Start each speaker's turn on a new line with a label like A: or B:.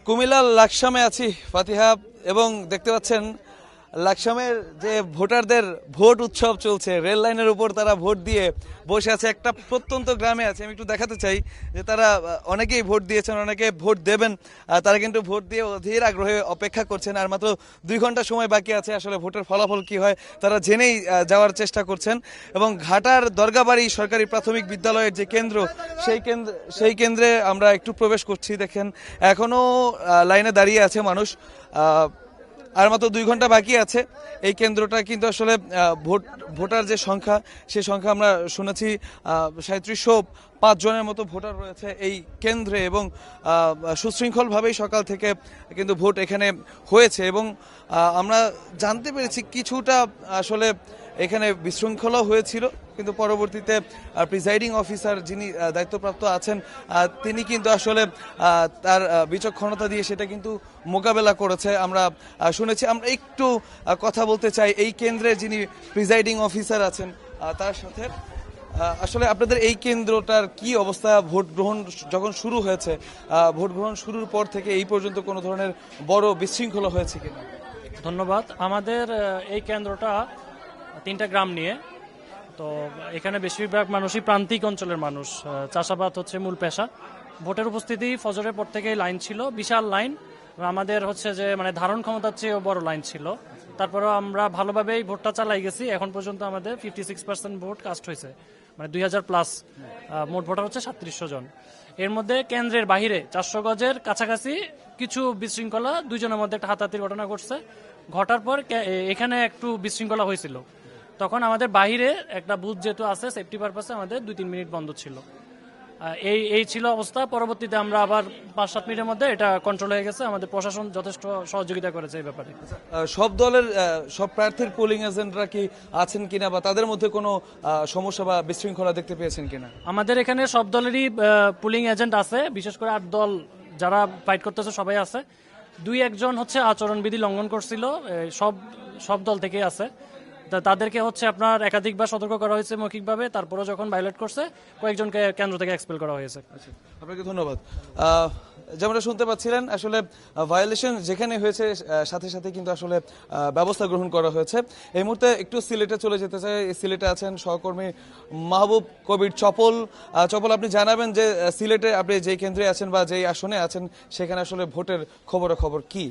A: কুমিল্লার লাকসামে আছি ফাতিহা, এবং দেখতে পাচ্ছেন লাকসামের যে ভোটারদের ভোট উৎসব চলছে। রেল লাইনের উপর তারা ভোট দিয়ে বসে আছে। একটা প্রত্যন্ত গ্রামে আছে, আমি একটু দেখাতে চাই যে তারা অনেকেই ভোট দিয়েছেন, অনেকে ভোট দেবেন। তারা কিন্তু ভোট দিয়ে অধীর আগ্রহে অপেক্ষা করছেন। আর মাত্র 2 ঘন্টা সময় বাকি আছে। আসলে ভোটের ফলাফল কি হয় তারা জেনেই যাওয়ার চেষ্টা করছেন। এবং ঘাটার দরগাবাড়ি সরকারি প্রাথমিক বিদ্যালয়ের যে কেন্দ্র, সেই কেন্দ্রে আমরা একটু প্রবেশ করছি। দেখেন এখনো লাইনে দাঁড়িয়ে আছে মানুষ। আর মাত্র 2 ঘন্টা বাকি আছে। এই কেন্দ্রটা কিন্তু আসলে ভোটার যে সংখ্যা, সেই সংখ্যা আমরা শুনেছি 3705 জনের মতো ভোটার রয়েছে এই কেন্দ্রে, এবং সুশৃঙ্খলভাবেই সকাল থেকে কিন্তু ভোট এখানে হয়েছে। এবং আমরা জানতে পেরেছি কিছুটা আসলে এখানে বিশৃঙ্খলা হয়েছিল, কিন্তু পরবর্তীতে প্রিজাইডিং অফিসার যিনি দায়িত্বপ্রাপ্ত আছেন তিনি কিন্তু আসলে তার বিচক্ষণতা দিয়ে সেটা কিন্তু মোকাবেলা করেছে আমরা শুনেছি। আমরা একটু কথা বলতে চাই এই কেন্দ্রের যিনি প্রিজাইডিং অফিসার আছেন তার সাথে। আসলে আপনাদের এই কেন্দ্রটার কি অবস্থা? ভোট গ্রহণ যখন শুরু হয়েছে, ভোট গ্রহণ শুরুর পর থেকে এই পর্যন্ত কোনো ধরনের বড় বিশৃঙ্খলা হয়েছে কিনা?
B: ধন্যবাদ। আমাদের এই কেন্দ্রটা 3টা গ্রাম নিয়ে, তো এখানে বেশিরভাগ মানুষই প্রান্তিক অঞ্চলের মানুষ। চাষাবাদ হচ্ছে মূল পেশা। ভোটের উপস্থিতি ফজরের পর থেকেই লাইন ছিল, বিশাল লাইন। আমাদের হচ্ছে যে ধারণ ক্ষমতার চেয়েও বড় লাইন ছিল। তারপরেও আমরা ভালোভাবেই ভোটটা চালাই গেছি। এখন পর্যন্ত আমাদের 56% ভোট কাস্ট হয়েছে, 2000 প্লাস। মোট ভোটার হচ্ছে 3700 জন। এর মধ্যে কেন্দ্রের বাহিরে 400 গজের কাছাকাছি কিছু বিশৃঙ্খলা, 2 জনের মধ্যে একটা হাতাহাতির ঘটনা ঘটছে। ঘটার পর এখানে একটু বিশৃঙ্খলা হয়েছিল। তখন আমাদের বাহিরে একটা বুথ যেহেতু আছে, সেফটি পারপাসে আমাদের 2-3 মিনিট বন্ধ ছিল। এই ছিল অবস্থা। পরবর্তীতে আমরা আবার 5-7 মিনিটের মধ্যে এটা কন্ট্রোল হয়ে গেছে। আমাদের প্রশাসন যথেষ্ট সহযোগিতা করেছে এই ব্যাপারে।
A: সব দলের সব প্রার্থীর পোলিং এজেন্টরা কি আছেন কিনা, বা তাদের মধ্যে কোনো সমস্যা বা বিশৃঙ্খলা দেখতে পেয়েছেন কিনা?
B: আমাদের এখানে সব দলেরই পুলিং এজেন্ট আছে, বিশেষ করে 8 দল যারা ফাইট করতেছে সবাই আছে। 2-1 জন হচ্ছে আচরণবিধি লঙ্ঘন করছিল, সব দল থেকেই আছে। তাদেরকে হচ্ছে আপনার একাধিকবার সতর্ক করা হয়েছে মৌখিকভাবে, তারপরে যখন ভায়োলেট করছে কয়েকজনকে কেন্দ্র থেকে এক্সপেল করা হয়েছে।
A: আপনাকে ধন্যবাদ। যেমনটা শুনতে পাচ্ছিলেন, আসলে ভায়োলেশন যেখানে হয়েছে সাথে সাথে কিন্তু আসলে ব্যবস্থা গ্রহণ করা হয়েছে। এই মুহূর্তে একটু সিলেটে চলে যেতে চাই। সিলেটে আছেন সহকর্মী মাহবুব কবির চপল। আপনি জানাবেন যে সিলেটে আপনি যেই কেন্দ্রে আছেন বা যেই আসনে আছেন সেখানে আসলে ভোটের খবরাখবর কি?